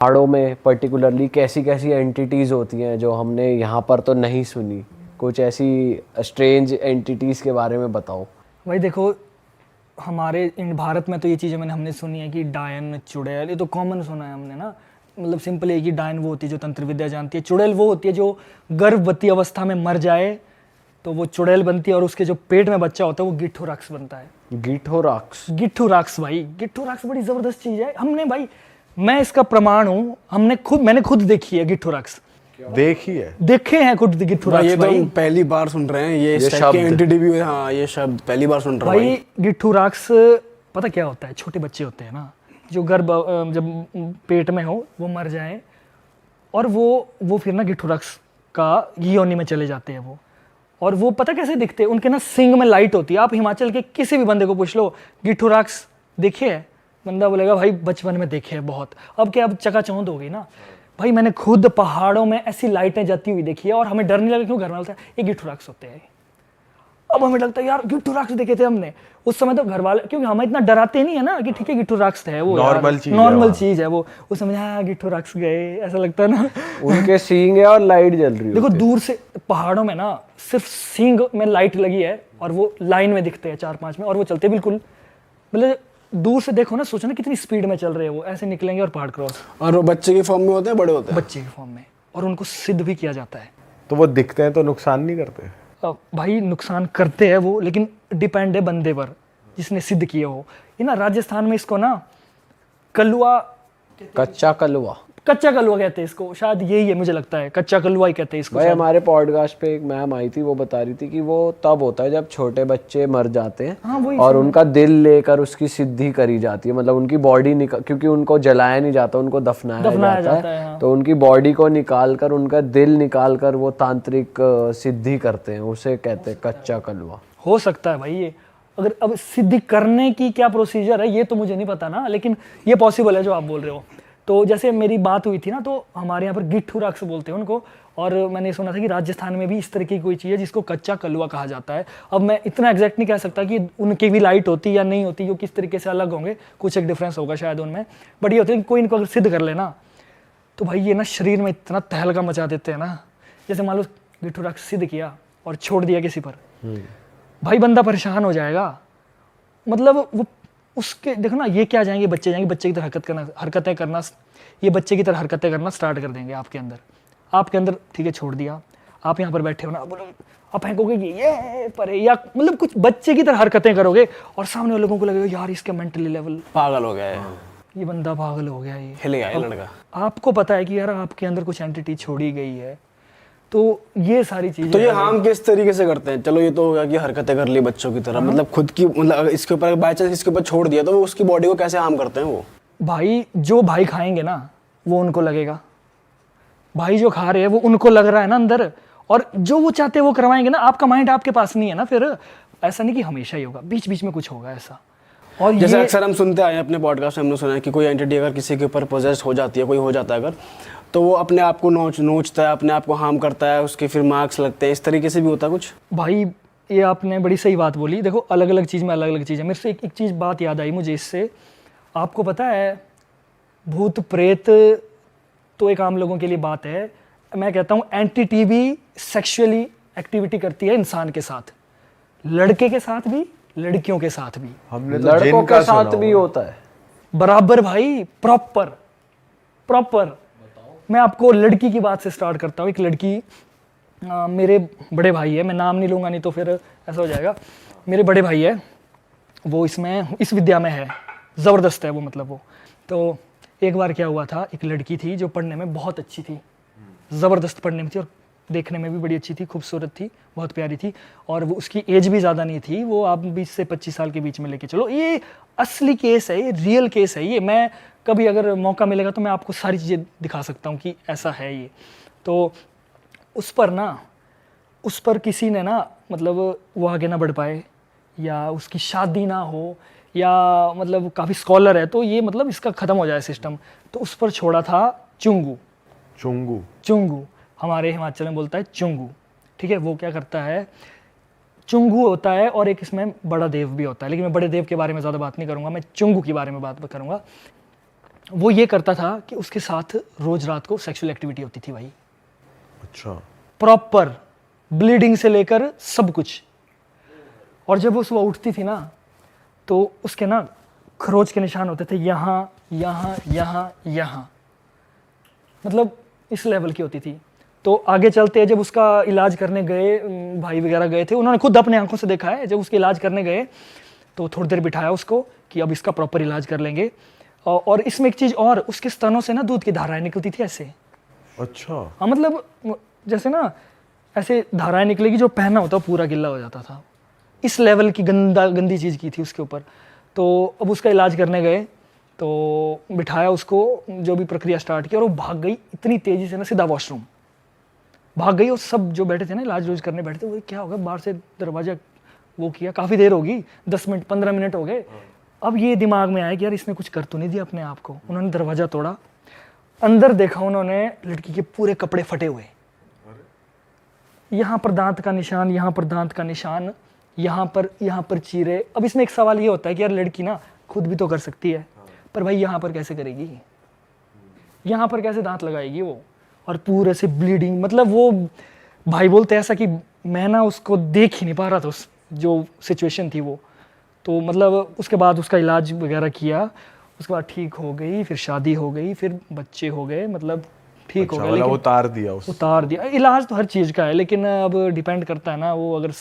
पहाड़ों में पर्टिकुलरली कैसी कैसी एंटिटीज़ होती हैं जो हमने यहाँ पर तो नहीं सुनी? कुछ ऐसी स्ट्रेंज एंटिटीज़ के बारे में बताओ। भाई देखो, हमारे इन भारत में तो ये चीज़ें हमने सुनी है कि डायन, चुड़ैल, ये तो कॉमन सुना है हमने ना। मतलब सिंपल है कि डायन वो होती है जो तंत्र विद्या जानती है, चुड़ैल वो होती है जो गर्भवती अवस्था में मर जाए तो वो चुड़ैल बनती है, और उसके जो पेट में बच्चा होता है वो गिट्ठू राक्ष बनता है। गिट्ठू राक्ष? गिट्ठू राक्ष भाई, गिट्ठू राक्ष बड़ी जबरदस्त चीज़ है। हमने भाई, मैं इसका प्रमाण हूँ, मैंने खुद देखी है गिट्ठू राक्ष। देखी है, देखे हैं खुद गिट्ठू राक्ष। ये तो हम पहली बार सुन रहे हैं ये शब्द। एंटिटी भी। हाँ, ये शब्द पहली बार सुन रहे हैं भाई। गिट्ठू राक्ष पता क्या होता है? छोटे बच्चे होते हैं ना जो जब पेट में हो वो मर जाए, और वो फिर ना गिट्ठू राक्ष का योनि में चले जाते हैं वो। और वो पता कैसे दिखते हैं? उनके ना सिंग में लाइट होती है। आप हिमाचल के किसी भी बंदे को पूछ लो गिट्ठू राक्ष देखे है, बंदा बोलेगा भाई बचपन में देखे है बहुत। अब क्या, अब चकाचौंध हो गई ना भाई। मैंने खुद पहाड़ों में ऐसी लाइटें जाती हुई देखी है, और हमें डर नहीं लगा। क्यों? घर में बोलता है ये गिट्ठू राक्ष होते हैं। अब हमें लगता है यार गिट्ठू राक्ष देखे थे हमने उस समय। तो घर वाले, क्योंकि हमें इतना डराते नहीं है ना कि ठीक है गिट्ठू राक्ष है, वो नॉर्मल चीज है वो। उस समय हाँ गिट्ठू राक्ष गए, ऐसा लगता है ना। उनके सींग है और लाइट जल रही है। देखो दूर से पहाड़ों में ना सिर्फ सींग में लाइट लगी है, और वो लाइन में दिखते हैं 4-5 में, और वो चलते बिल्कुल, मतलब दूर से देखो ना, सोचो ना कितनी स्पीड में चल रहे हैं वो, ऐसे निकलेंगे और पहाड़ क्रॉस। और वो बच्चे के फॉर्म में होते हैं, बड़े होते हैं? बच्चे के फॉर्म में, और उनको सिद्ध भी किया जाता है। तो वो दिखते हैं तो नुकसान नहीं करते? भाई नुकसान करते हैं वो, लेकिन डिपेंड है बंदे पर जिसने सिद्ध किया हो। ये ना राजस्थान में इसको ना कलुआ, कच्चा कलवा, कच्चा कलुआ कहते हैं इसको, शायद यही है, मुझे लगता है कच्चा कलुआ ही कहते हैं इसको। भाई हमारे पॉडकास्ट पे एक मैम आई थी, वो बता रही थी कि वो तब होता है जब छोटे बच्चे मर जाते हैं। हाँ, वही और उनका दिल लेकर उसकी सिद्धि करी जाती है। मतलब उनकी बॉडी निकाल, क्योंकि उनको जलाया नहीं जाता, उनको दफनाया जाता है। हाँ। तो उनकी बॉडी को निकाल कर, उनका दिल निकाल कर वो तांत्रिक सिद्धि करते हैं, उसे कहते हैं कच्चा कलवा। हो सकता है भाई ये। अगर अब सिद्धि करने की क्या प्रोसीजर है ये तो मुझे नहीं पता ना, लेकिन ये पॉसिबल है जो आप बोल रहे हो। तो जैसे मेरी बात हुई थी ना, तो हमारे यहाँ पर गिट्ठू राक्ष बोलते हैं उनको। और मैंने सुना था कि राजस्थान में भी इस तरह की कोई चीज़ है जिसको कच्चा कलुआ कहा जाता है। अब मैं इतना एग्जैक्ट नहीं कह सकता कि उनकी भी लाइट होती या नहीं होती, जो किस तरीके से अलग होंगे, कुछ एक डिफरेंस होगा शायद उनमें। बट ये होता है कि कोई इनको अगर सिद्ध कर लेना तो भाई ये ना शरीर में इतना तहलका मचा देते हैं ना। जैसे मान लो गिट्ठू राक्ष सिद्ध किया और छोड़ दिया किसी पर, भाई बंदा परेशान हो जाएगा। मतलब वो उसके देखो ना, ये क्या जाएंगे, बच्चे जाएंगे, बच्चे की तरह हरकतें करना, ये बच्चे की तरह हरकतें करना स्टार्ट कर देंगे आपके अंदर। ठीक है, छोड़ दिया, आप यहाँ पर बैठे हो ना, बोलो आप फेंकोगे ये पर, या मतलब कुछ बच्चे की तरह हरकतें करोगे, और सामने वाले लोगों को लगेगा यार इसका मेंटली लेवल पागल हो गया है, ये बंदा पागल हो गया, ये हिल गया है लड़का। आपको पता है कि यार आपके अंदर कुछ एंटिटी छोड़ी गई है। तो ये सारी चीजें, तो ये हार्म किस तरीके से करते हैं? चलो ये तो हो गया कि हरकतें कर ली बच्चों की तरह, मतलब खुद की, मतलब अगर इसके ऊपर बाय चांस इसके ऊपर छोड़ दिया तो वो उसकी बॉडी को कैसे हार्म करते हैं वो? भाई जो भाई खाएंगे ना वो उनको लगेगा, भाई जो खा रहे हैं वो उनको लग रहा है ना अंदर, और जो वो चाहते हैं वो करवाएंगे ना। आपका माइंड आपके पास नहीं है ना, फिर ऐसा नहीं कि हमेशा ही होगा, बीच बीच में कुछ होगा ऐसा। और जैसे अक्सर हम सुनते आए हैं अपने पॉडकास्ट में, हमने सुना है कि कोई एंटिटी अगर किसी के ऊपर पोजेस हो जाती है, कोई हो जाता है अगर, तो वो अपने आप को नोचता है, अपने आप को हार्म करता है, उसके फिर मार्क्स लगते हैं, इस तरीके से भी होता है कुछ? भाई ये आपने बड़ी सही बात बोली। देखो अलग अलग चीज़ में अलग अलग चीज़ है। मेरे से एक चीज़ बात याद आई मुझे इससे। आपको पता है भूत प्रेत तो एक आम लोगों के लिए बात है, मैं कहता हूँ एंटिटी भी सेक्सुअली एक्टिविटी करती है इंसान के साथ, लड़के के साथ भी, लड़कियों के साथ भी। हमने तो लड़कों के साथ भी होता है बराबर भाई, प्रॉपर। मैं आपको लड़की की बात से स्टार्ट करता हूँ। एक लड़की, मेरे बड़े भाई है, मैं नाम नहीं लूँगा नहीं तो फिर ऐसा हो जाएगा। मेरे बड़े भाई है, वो इस विद्या में है, ज़बरदस्त है वो, मतलब वो। तो एक बार क्या हुआ था, एक लड़की थी जो पढ़ने में बहुत अच्छी थी, ज़बरदस्त पढ़ने में थी, और देखने में भी बड़ी अच्छी थी, खूबसूरत थी, बहुत प्यारी थी, और वो उसकी एज भी ज़्यादा नहीं थी, वो आप 20 से 25 साल के बीच में लेके चलो। ये असली केस है, ये रियल केस है ये। मैं कभी अगर मौका मिलेगा तो मैं आपको सारी चीज़ें दिखा सकता हूँ कि ऐसा है ये। तो उस पर किसी ने ना, मतलब वो आगे ना बढ़ पाए, या उसकी शादी ना हो, या मतलब काफ़ी स्कॉलर है तो ये मतलब इसका ख़त्म हो जाए सिस्टम, तो उस पर छोड़ा था चुंगू। हमारे हिमाचल में बोलता है चुंगू, ठीक है। वो क्या करता है, चुंगू होता है, और एक इसमें बड़ा देव भी होता है, लेकिन मैं बड़े देव के बारे में ज़्यादा बात नहीं करूँगा, मैं चुंगू के बारे में बात करूँगा। वो ये करता था कि उसके साथ रोज रात को सेक्सुअल एक्टिविटी होती थी भाई, अच्छा। प्रॉपर ब्लीडिंग से लेकर सब कुछ। और जब वो सुबह उठती थी ना तो उसके ना खरोच के निशान होते थे यहाँ यहाँ यहाँ यहाँ, मतलब इस लेवल की होती थी। तो आगे चलते जब उसका इलाज करने गए, भाई वगैरह गए थे, उन्होंने खुद अपने आंखों से देखा है। जब उसके इलाज करने गए तो थोड़ी देर बिठाया उसको कि अब इसका प्रॉपर इलाज कर लेंगे। और इसमें एक चीज़ और, उसके स्तनों से ना दूध की धाराएं निकलती थी ऐसे। अच्छा। हाँ मतलब जैसे ना ऐसे धाराएं निकलेगी, जो पहना होता पूरा गिल्ला हो जाता था। इस लेवल की गंदी चीज़ की थी उसके ऊपर। तो अब उसका इलाज करने गए तो बिठाया उसको, जो भी प्रक्रिया स्टार्ट की, और वो भाग गई इतनी तेज़ी से ना, सीधा वॉशरूम भाग गई। और सब जो बैठे थे ना इलाज रोज करने बैठे थे, वो क्या होगा, बाहर से दरवाजा वो किया, काफ़ी देर होगी, 10 मिनट 15 मिनट हो गए। अब ये दिमाग में आया कि यार इसने कुछ कर तो नहीं दिया अपने आप को। उन्होंने दरवाज़ा तोड़ा, अंदर देखा उन्होंने लड़की के पूरे कपड़े फटे हुए, यहाँ पर दांत का निशान, यहाँ पर दांत का निशान, यहाँ पर चीरे। अब इसमें एक सवाल ये होता है कि यार लड़की ना खुद भी तो कर सकती है, पर भाई यहाँ पर कैसे करेगी, यहाँ पर कैसे दांत लगाएगी वो, और पूरे से ब्लीडिंग। मतलब वो भाई बोलते ऐसा कि मैं ना उसको देख ही नहीं पा रहा था, उस जो सिचुएशन थी वो। तो मतलब उसके बाद उसका इलाज वगैरह किया, उसके बाद ठीक हो गई, फिर शादी हो गई, फिर बच्चे हो गए, मतलब ठीक हो अच्छा, गया। मतलब लेकिन उतार दिया उस। उतार दिया। इलाज तो हर चीज़ का है, लेकिन अब डिपेंड करता है ना, वो अगर